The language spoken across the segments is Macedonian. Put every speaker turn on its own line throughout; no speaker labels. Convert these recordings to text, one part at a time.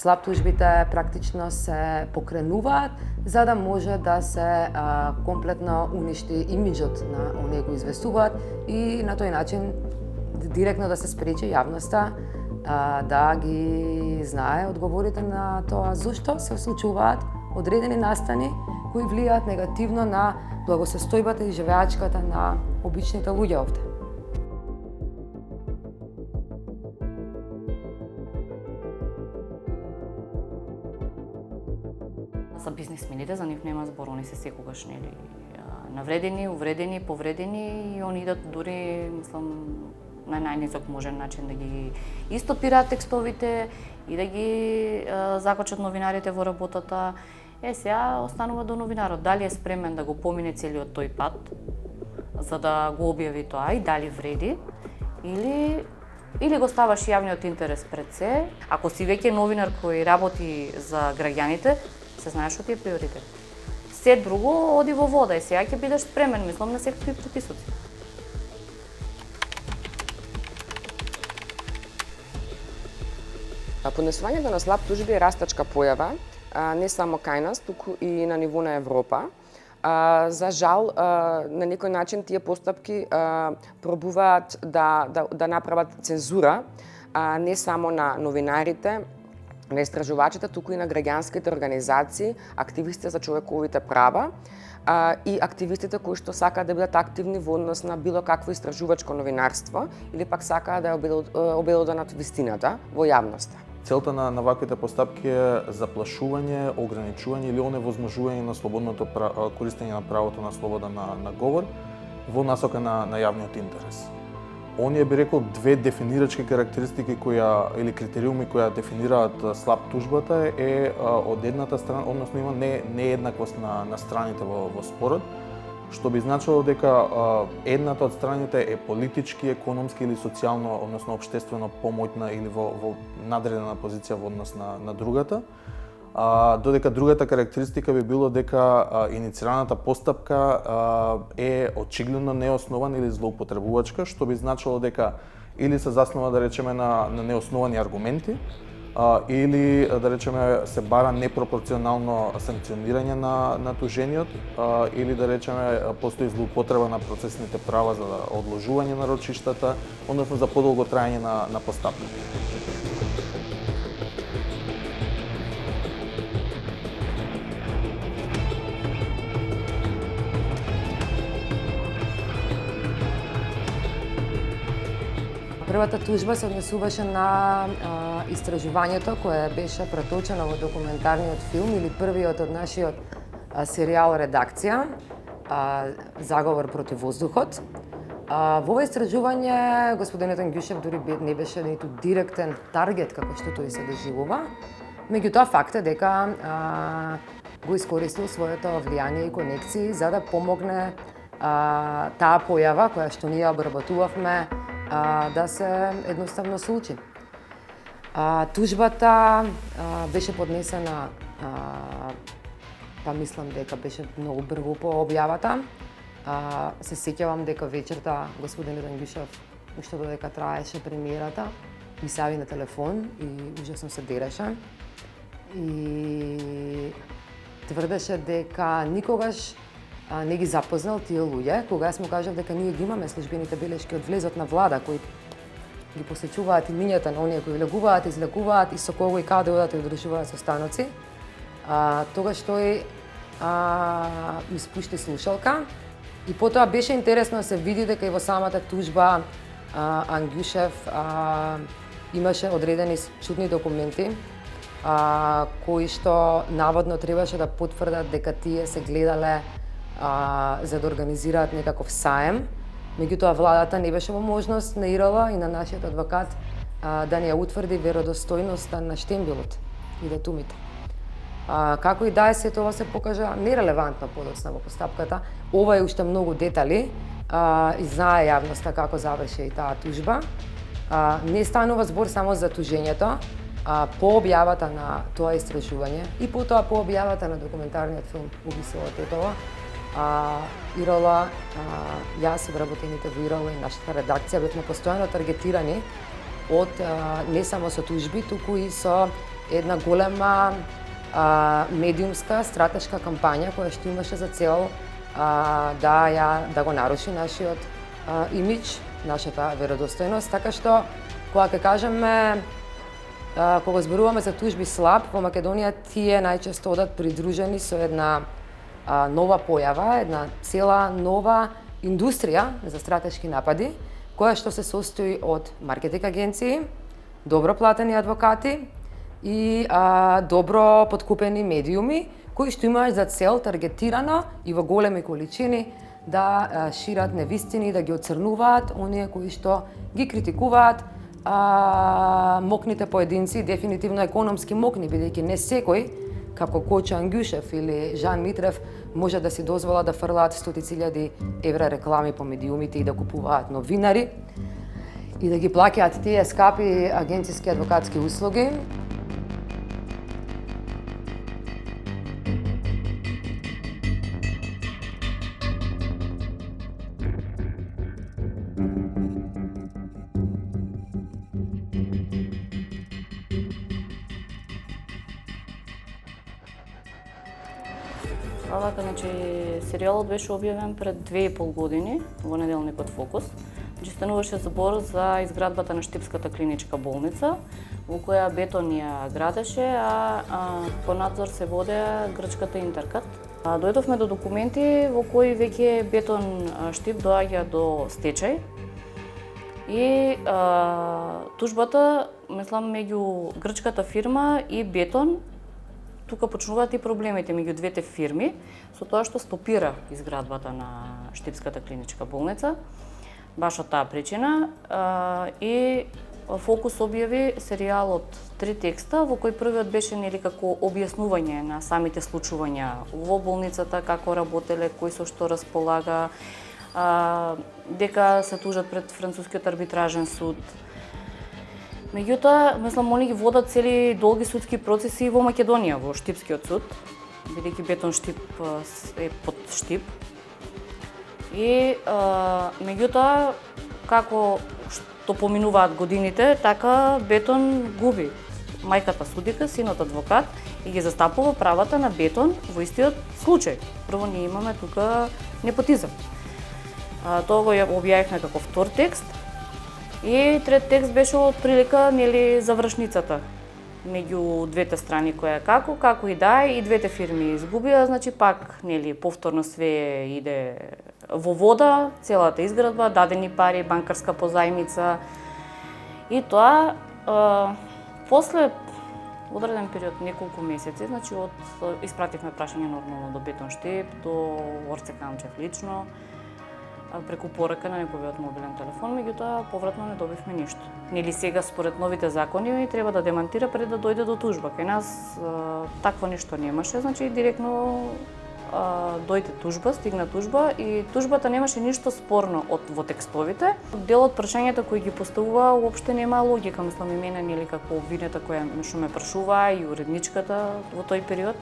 слаб тужбите практично се покренуваат за да може да се комплетно уништи имиџот на оние кои известуваат и на тој начин директно да се спречи јавноста да ги знае одговорите на тоа зошто се случуваат одредени настани кои влијаат негативно на благосостојбата и живеачката на обичните луѓе овде.
За бизнисмените, за нив нема збор, они се секогаш нели навредени, увредени, повредени и они идат дури, мислам, на најнизок можен начин да ги истопираат текстовите и да ги закочат новинарите во работата. Сега останува до новинарот дали е спремен да го помине целиот тој пат за да го објави тоа и дали вреди или го ставаш јавниот интерес пред се. Ако си веќе новинар кој работи за граѓаните, се знаеш што ти е приоритет. Се друго оди во вода и сега ќе бидеш спремен, мислам, на секакви притисоци.
Поднесувањето на слаб тужби е растачка појава, не само кај нас, туку и на ниво на Европа. За жал, на некој начин тие постапки пробуваат да направат цензура, не само на новинарите, на истражувачите, туку и на граѓанските организации, активисти за човековите права и активистите кои што сакаат да бидат активни во однос на било какво истражувачко новинарство или пак сакаат да обелоданат вистината во јавноста.
Целта на ваквите постапки е заплашување, ограничување или оневозможување на слободното користење на правото на слобода на говор во насока на јавниот интерес. Оние би рекол две дефинирачки карактеристики или критериуми кои дефинираат слаб тужбата е од едната страна, односно има нееднаквост на страните во спорот, што би значило дека едната од страните е политички, економски или социјално, односно општествено помоќна или во надредена позиција во однос на другата. Додека другата карактеристика би било дека иницираната постапка е очигледно неоснована или злоупотребувачка, што би значило дека или се заснова, да речеме, на неосновани аргументи, или, да речеме, се бара непропорционално санкционирање на тужениот, или, да речеме, постои злоупотреба на процесните права за одложување на рочиштата, односно за подолго траење на постапката.
Првата тужба се однесуваше на истражувањето кое беше преточено во документарниот филм или првиот од нашиот серијал Редакција, Заговор против воздухот. Во ова истражување господинот Ангјушев дури не беше ниту директен таргет како што тој се доживува. Меѓутоа факт е дека го искористил своето влијание и конекции за да помогне таа појава која што ние обработувавме да се едноставно случи. Тужбата беше поднесена, па мислам дека беше многу брзо по објавата. Се сеќавам дека вечерта господинот Ангјушев, уште додека траеше премиерата, ми се јави на телефон и ужасно се дереше. И тврдеше дека никогаш не ги запознал тие луѓе, кога јас му кажав дека ние ги имаме службените белешки од влезот на влада, кои ги посечуваат имињата на оние кои влегуваат, излегуваат и со кого и каде одат и одржуваат состаноци. Тогаш тој ми спушти слушалка и потоа беше интересно да се види дека и во самата тужба Ангјушев имаше одредени чудни документи кои што наводно требаше да потврдат дека тие се гледале за да организираат некаков саем. Меѓутоа владата не беше во можност на ИРЛ и на нашиот адвокат да ни ја утврди веродостојноста на штембилот и датумите. Како и да е, се тоа се покажа нерелевантно подоцна во постапката. Ова е уште многу детали и знае јавноста како заврши и таа тужба. Не станува збор само за тужењето, по објавата на тоа истражување и потоа по објавата на документарниот филм Убисова Тетова, ИРЛ, јас и вработените во ИРЛ и нашата редакција бевме постојано таргетирани од не само со тужби, туку и со една голема медиумска стратешка кампања која што имаше за цел да го наруши нашиот имидж, нашата веродостојност, така што кога ќе кажеме кога зборуваме за тужби слаб, во Македонија тие најчесто одат придружени со една нова појава, една цела нова индустрија за стратешки напади, која што се состои од маркетинг агенции, добро платени адвокати и добро подкупени медиуми, кои што имаат за цел таргетирано и во големи количини да шират невистини, да ги оцрнуваат оние кои што ги критикуваат мокните поединци, дефинитивно економски мокни, бидејќи не секој, како Кочо Ангјушев или Жан Митрев, може да си дозвола да фрлаат стотици илјади евра реклами по медиумите и да купуваат новинари и да ги плаќаат тие скапи агенциски адвокатски услуги.
Значи, серијалот беше објавен пред 2,5 години во неделникот Фокус. Значи, стануваше збор за изградбата на Штипската клиничка болница, во која бетон ја градеше, по надзор се водеа грчката Интеркат. Дојдовме до документи во кои веќе бетон Штип доаѓа до стечај и тужбата, мислам, меѓу грчката фирма и бетон. Тука почнуваат и проблемите меѓу двете фирми со тоа што стопира изградбата на Штипската клиничка болница, баш од таа причина. И Фокус објави серијал од 3 текста, во кој првиот беше како објаснување на самите случувања во болницата, како работеле, кој со што располага, дека се тужат пред францускиот арбитражен суд. Меѓутоа, мислам, они ги водат цели долги судски процеси во Македонија, во Штипскиот суд, бидејќи бетон Штип е под Штип. И меѓутоа, како што поминуваат годините, така бетон губи. Мајката судика, синот адвокат и ги застапува правата на бетон во истиот случај. Прво, ние имаме тука непотизам. Тоа го објавивме како втор текст. И трет текст беше од прилика завршницата меѓу двете страни која како и да и двете фирми изгубија, значи пак повторно све иде во вода, целата изградба, дадени пари, банкарска позајмица. И тоа после одреден период, неколку месеци, значи испративме прашање нормално до Бетон Штип, до Орце Камчев лично, преку порака на неговиот мобилен телефон, меѓутоа повратно не добивме ништо. Сега според новите закони треба да демантира пред да дојде до тужба. Кај нас такво ништо немаше, значи директно дојде тужба, стигна тужба и тужбата немаше ништо спорно во текстовите. Дел од прашањата кои ги поставува уопште нема логика, мислам и мене како обвинета која што ме прашува и уредничката во тој период.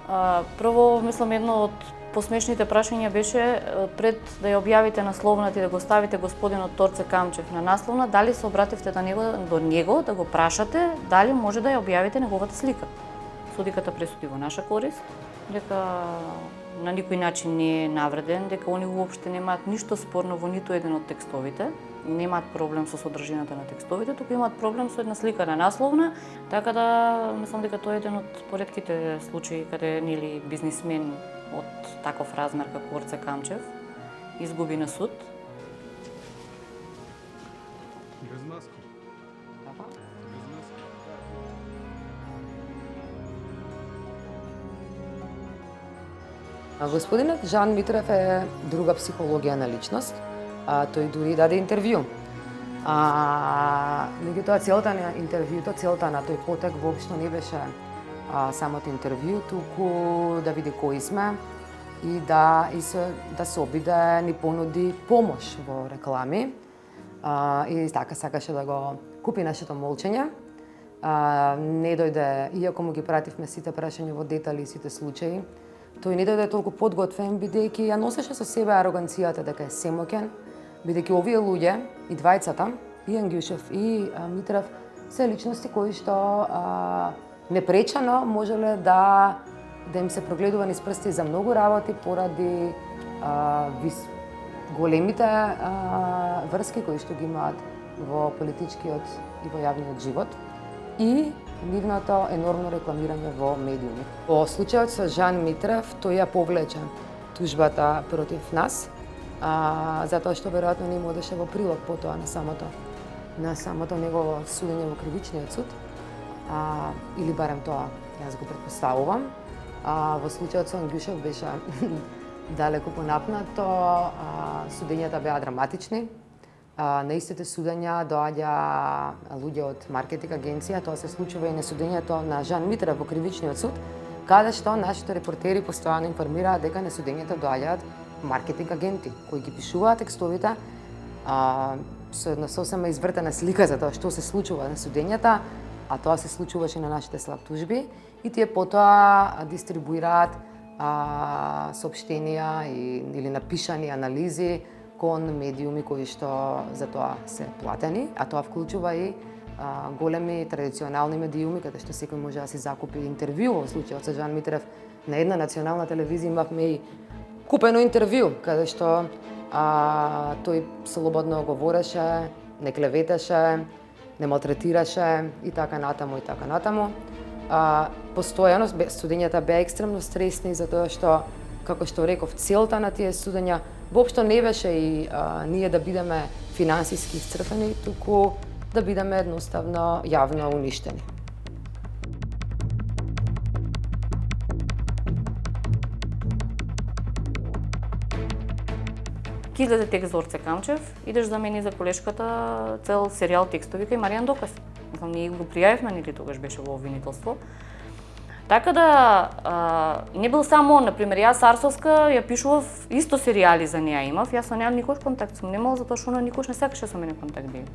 Прво, мислам, едно од посмешните прашања беше пред да ја објавите насловната и да го ставите господинот Торце Камчев на насловна, дали се обративте до него да го прашате дали може да ја објавите неговата слика. Судиката пресуди во наша корист, дека на никој начин не е навреден, дека они уопште немаат ништо спорно во ниту еден од текстовите, немаат проблем со содржината на текстовите, туку имаат проблем со една слика на насловна, така да мислам дека тоа е еден од поретките случаи каде бизнисмен од таков размер како Орце Камчев изгуби на суд.
Без маски.
Господинот Жан Митрев е друга психологија на личност. Тој дури даде интервју. Меѓутоа целата на интервјуто, целата на тој потек воопшто не беше самото интервју, туку да види кои сме и да се обиде ни понуди помош во реклами. И така сакаше да го купи нашето молчење. Не дојде, иако му ги пративме сите прашања во детали и сите случаи, тој не дојде толку подготвен, бидејќи ја носеше со себе ароганцијата дека е семоќен, бидејќи овие луѓе, и двајцата, и Ангјушев и Митрев, се личности кои што непречано можеле да им се прогледува низ прсти за многу работи поради големите врски кои што ги имаат во политичкиот и во јавниот живот и нивното енормно рекламирање во медиуми. Во случајот со Жан Митрев, тој ја повлече тужбата против нас, затоа што веројатно не му одеше во прилог потоа на самото негово судење во кривичниот суд, или барем тоа јас го претпоставувам. Во случајот со Ангјушев беше далеку понапнато, судењата беа драматични. На истите судења доаѓа луѓе од маркетинг агенција, тоа се случува и на судењето на Жан Митрев во кривичниот суд, каде што нашите репортери постојано информираат дека на судењето доаѓаат маркетинг агенти кои ги пишуваат текстовите со една сосема извртена слика за тоа што се случува на судењата, а тоа се случуваше на нашите слаб тужби и тие потоа дистрибуираат соопштенија или напишани анализи кон медиуми кои што за тоа се платени, а тоа вклучува и големи традиционални медиуми каде што секој може да си закупи интервју. Во случајот со Жан Митрев на една национална телевизија имавме и купено интервју каде што тој слободно говореше, не клеветеше, не малтретираше и така натаму. Постојано судењата беа екстремно стресни затоа што, како што реков, целта на тие судења воопшто не беше и ние да бидеме финансиски исцрпени, туку да бидеме едноставно јавно уништени.
Ки излезе текст Зорце Камчев, идеш за мене и за колешката цел серијал текстови кај Маријан Доказ. Ние го пријавивме, нели тогаш беше во обвинителство. Така да не бил само он, например, јас Арсовска ја пишував исто серијали за неа имав, јас со неа никош контакт сум немал затоа што она никош не сакаше со мене контакт да има.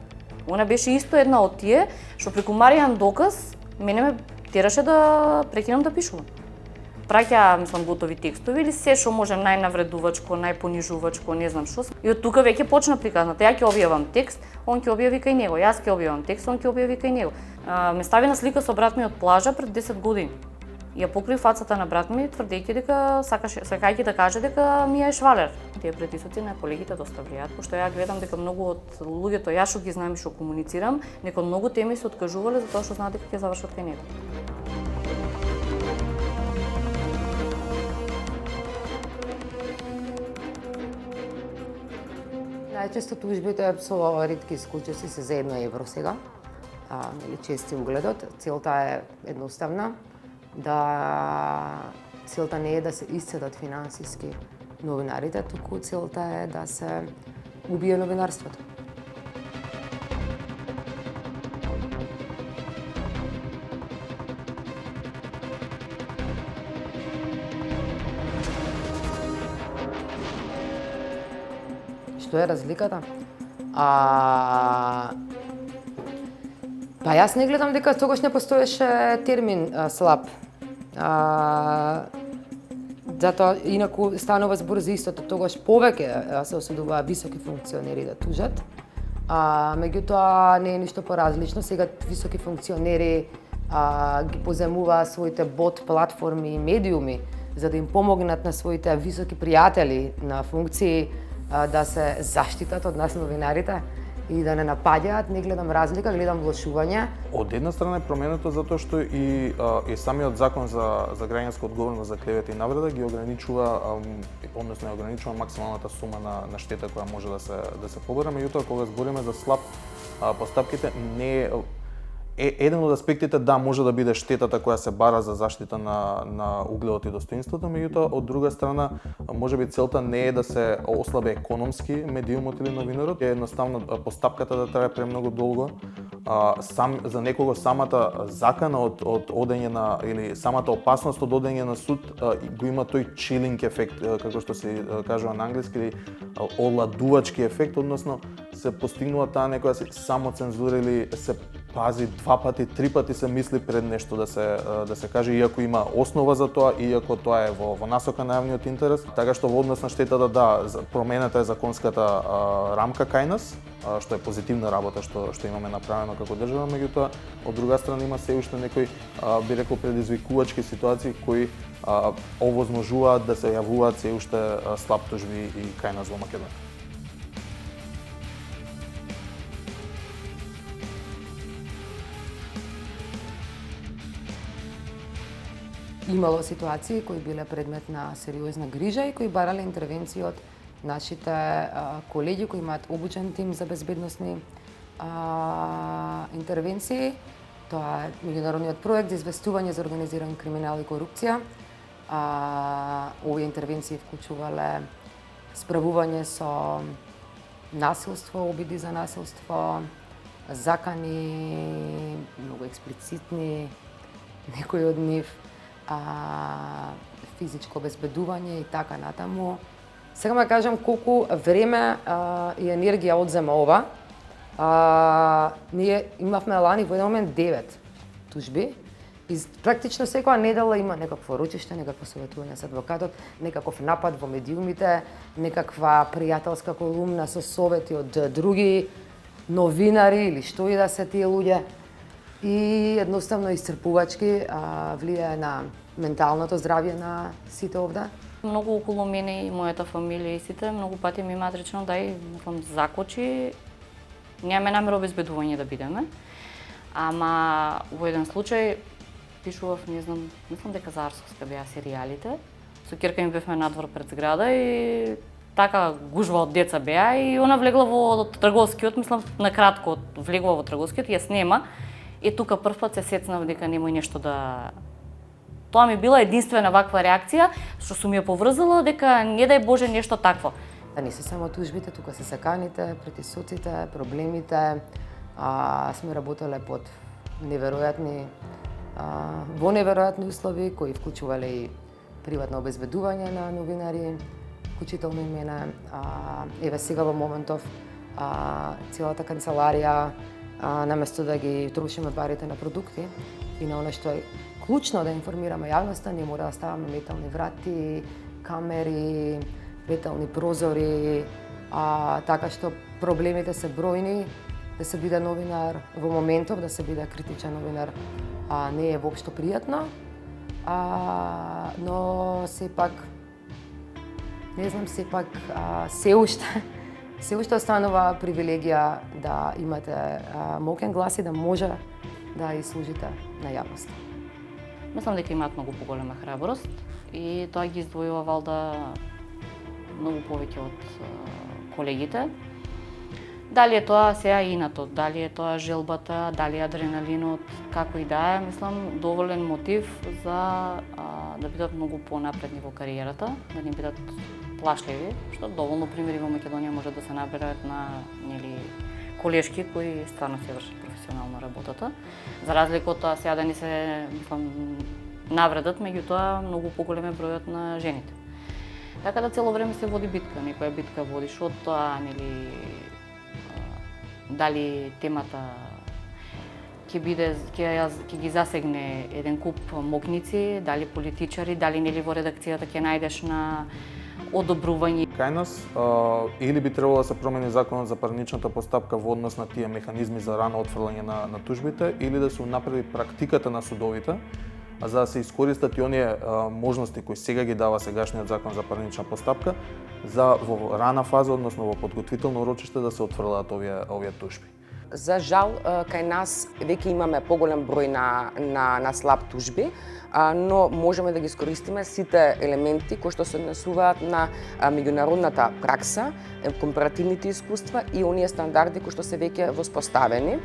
Она беше исто една од тие што преку Маријан Доказ мене ме тераше да прекинам да пишувам. Праќа, готови текстови или се што може најнавредувачко, најпонижувачко, не знам што. И од тука веќе почна приказната. Ја ќе објавам текст, он ќе објави кај него. Јас ќе објавам текст, он ќе објави кај него. Ме стави на слика со брат ми од плажа пред 10 години. Ја покри фацата на брат ми, тврдејќи дека сакајќи да каже дека ми е швалер. Тие притисоци на колегите доста влијаат, пошто ја гледам дека многу од луѓето јас што ги знам и што комуницирам, некои многу теми се откажувале затоа што знаат дека ќе завршат кај него.
Најчесто тужбите со ретки исклучоци се за 1 евро сега, чести угледот. Целта е едноставна, целта не е да се исцедат финансиски новинарите, туку целта е да се убие новинарството. Што е разликата? Па јас не гледам дека тогаш не постоеше термин слаб. Затоа инаку станува збор за истото, тогаш повеќе се осудуваа високи функционери да тужат. Меѓутоа не е ништо поразлично. Сега високи функционери ги поземуваа своите бот платформи и медиуми за да им помогнат на своите високи пријатели на функции да се заштитат од нас новинарите и да не напаѓаат. Не гледам разлика, гледам влошување.
Од една страна е променето затоа што и самиот закон за граѓанска одговорност за клевета и навреда ги ограничува, односно ограничува максималната сума на штета која може да се побара, меѓутоа кога збориме за слаб постапките не е еден од аспектите, да, може да биде штетата која се бара за заштита на угледот и достоинството, меѓутоа од друга страна можеби целта не е да се ослабе економски медиумот или новинарот, е едноставно постапката да трае премногу долго. За некого самата закана од одење на или самата опасност од одење на суд го има тој чилинг ефект, како што се кажува на англиски, или оладувачки ефект, односно се постигнува таа некоја самоцензура или се пази 2 пати, 3 пати се мисли пред нешто да се каже, иако има основа за тоа, иако тоа е во насока на јавниот интерес. Така што во однос на штетата, да, променета е законската рамка кај нас, што е позитивна работа што имаме направено како држава, меѓутоа од друга страна има се уште некои би рекол предизвикувачки ситуации кои овозможуваат да се јавуваат се уште слаб тужби и кај нас во Македонија.
Имало ситуации кои биле предмет на сериозна грижа и кои барале интервенции од нашите колеги кои имаат обучен тим за безбедносни интервенции. Тоа е меѓународниот проект за известување за организиран криминал и корупција. Овие интервенции вклучувале справување со насилство, обиди за насилство, закани, многу експлицитни, некои од нив, физичко обезбедување и така натаму. Сега ме кажам колку време и енергија одзема ова. Ние имавме лани во еден момент 9 тужби и практично секоја недела има некакво рочиште, некакво советување со адвокатот, некаков напад во медиумите, некаква пријателска колумна со совети од други новинари или што и да се тие луѓе. И едноставно исцрпувачки влијае на менталното здравје на сите овде.
Многу околу мене и мојата фамилија и сите многу пати ми имаат речено дај, мислам, закочи, немаме намера обезбедување да бидеме. Ама во еден случај пишував, не знам, мислам дека за Арсовска беа серијалите. Со ќерка ми бевме надвор пред зграда и така гужва од деца беа и она влегла во трговскиот, мислам, накратко влегла во трговскиот и ја снема. И тука првпат се сецнав дека немој нешто да... Тоа ми била единствена ваква реакција, што сум ја поврзала дека не дај Боже нешто такво.
Да не се само тужбите, тука се саканите, притисоците, проблемите. Сме работеле под неверојатни, во неверојатни услови, кои вклучувале и приватно обезбедување на новинари, вклучително и мене. Еве сега во моментов целата канцеларија, наместо да ги трошиме парите на продукти и на оно што е клучно да информираме јавноста, ние мора да ставаме метални врати, камери, метални прозори, така што проблемите се бројни. Да се биде новинар во моментов, да се биде критичен новинар, не е воопшто пријатно, но сепак, не знам, сепак се уште останува привилегија да имате моќен глас и да може да ја служите на јавноста.
Мислам дека имаат многу поголема храброст и тоа ги издвојува валда многу повеќе од колегите. Дали е тоа сега инатот, дали е тоа желбата, дали адреналинот, како и да е, мислам, доволен мотив за да бидат многу понапредни во кариерата, да не бидат плашливи, што доволно примери во Македонија може да се наберат на колешки кои стварно се вршат професионално работата. За разлика од тоа сега да не се, мислам, навредат, меѓутоа многу поголем е бројот на жените. Така да цело време се води битка, некоја битка водиш од тоа, дали темата ќе ги засегне еден куп мокници, дали политичари, дали во редакцијата ќе најдеш на одобрување.
Кај нас или би требало да се промени законот за парничната постапка во однос на тие механизми за рано отфрлање на тужбите, или да се унапреди практиката на судовите, за да се искористат и оние можности кои сега ги дава сегашниот закон за парнична постапка, за во рана фаза, односно во подготвително рочиште, да се отфрлаат овие тужби.
За жал, кај нас веќе имаме поголем број на слаб тужби, но можеме да ги искористиме сите елементи кои што се однесуваат на меѓународната пракса, компаративните искуства и оние стандарди кои што се веќе воспоставени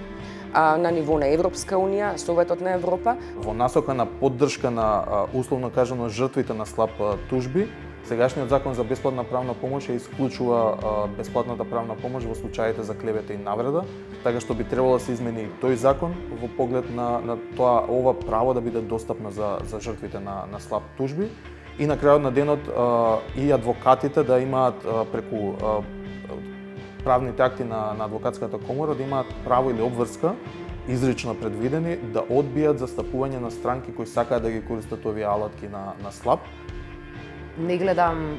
на ниво на Европска унија, Советот на Европа.
Во насока на поддршка на условно кажано жртвите на слаб тужби, сегашниот закон за бесплатна правна помош ја исклучува бесплатната правна помош во случаите за клевета и навреда, така што би требало да се измени тој закон во поглед на тоа ова право да биде достапно за жртвите на слаб тужби. И на крајот на денот и адвокатите да имаат преку правните акти на адвокатската комора да имаат право или обврска изрично предвидени да одбијат застапување на странки кои сакаат да ги користат овие алатки на слаб.
Не гледам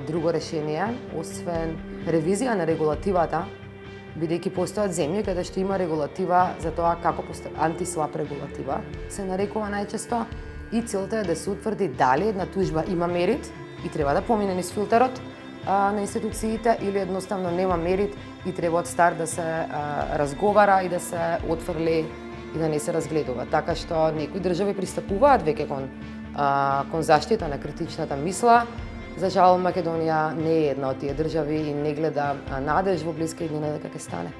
друго решение, освен ревизија на регулативата, бидејќи постојат земји каде што има регулатива за тоа како антислаб регулатива, се нарекува најчесто, и целта е да се утврди дали една тужба има мерит и треба да помине низ филтерот на институциите или едноставно нема мерит и треба од старт да се разговара и да се отфрли и да не се разгледува. Така што некои држави пристапуваат веќе кон заштита на критичната мисла. За жал, Македонија не е една од тие држави и не гледа надеж во блиска иднина дека ќе стане.